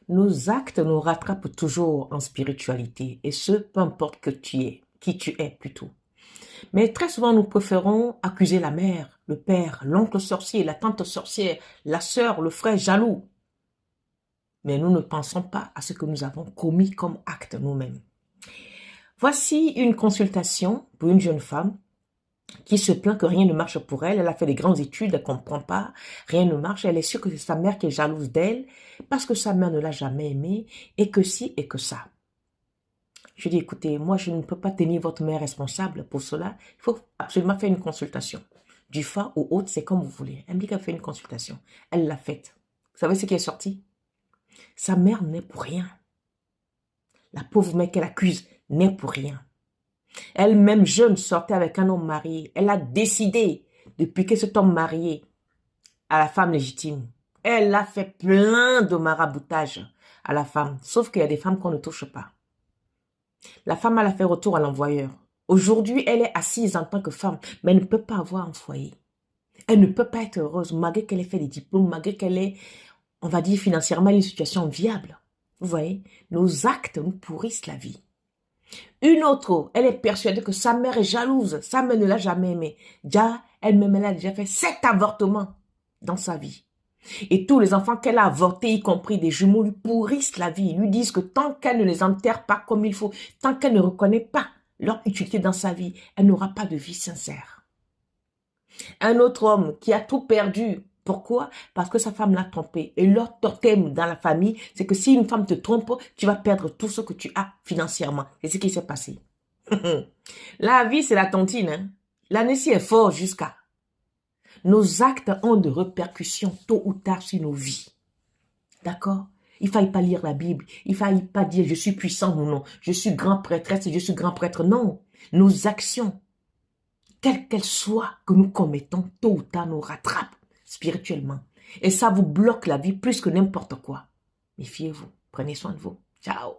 Nos actes nous rattrapent toujours en spiritualité, et ce, peu importe que tu es, qui tu es plutôt. Mais très souvent, nous préférons accuser la mère, le père, l'oncle sorcier, la tante sorcière, la sœur, le frère jaloux. Mais nous ne pensons pas à ce que nous avons commis comme acte nous-mêmes. Voici une consultation pour une jeune femme qui se plaint que rien ne marche pour elle. Elle a fait des grandes études, elle ne comprend pas, rien ne marche. Elle est sûre que c'est sa mère qui est jalouse d'elle parce que sa mère ne l'a jamais aimée et que si et que ça. Je dis, écoutez, moi je ne peux pas tenir votre mère responsable pour cela. Il faut absolument faire une consultation. Du fa ou autre, c'est comme vous voulez. Elle me dit qu'elle fait une consultation. Elle l'a faite. Vous savez ce qui est sorti? Sa mère n'est pour rien. La pauvre mère qu'elle accuse n'est pour rien. Elle-même jeune sortait avec un homme marié. Elle a décidé de piquer cet homme marié à la femme légitime. Elle a fait plein de maraboutage à la femme. Sauf qu'il y a des femmes qu'on ne touche pas. La femme, elle a fait retour à l'envoyeur. Aujourd'hui, elle est assise en tant que femme, mais elle ne peut pas avoir un foyer. Elle ne peut pas être heureuse, malgré qu'elle ait fait des diplômes, malgré qu'elle ait, on va dire, financièrement une situation viable. Vous voyez, nos actes nous pourrissent la vie. Une autre, elle est persuadée que sa mère est jalouse. Sa mère ne l'a jamais aimée. Déjà, elle-même, elle a déjà fait 7 avortements dans sa vie. Et tous les enfants qu'elle a avortés, y compris des jumeaux, lui pourrissent la vie. Ils lui disent que tant qu'elle ne les enterre pas comme il faut, tant qu'elle ne reconnaît pas leur utilité dans sa vie, elle n'aura pas de vie sincère. Un autre homme qui a tout perdu. Pourquoi? Parce que sa femme l'a trompé. Et leur totem dans la famille, c'est que si une femme te trompe, tu vas perdre tout ce que tu as financièrement. C'est ce qui s'est passé. La vie, c'est la tontine. Hein? L'année-ci est fort jusqu'à. Nos actes ont de répercussions tôt ou tard sur nos vies. D'accord? Il ne faille pas lire la Bible. Il ne faille pas dire je suis puissant ou non. Je suis grand prêtresse, je suis grand prêtre. Non. Nos actions, quelles qu'elles soient que nous commettons, tôt ou tard nous rattrapent spirituellement. Et ça vous bloque la vie plus que n'importe quoi. Méfiez-vous. Prenez soin de vous. Ciao.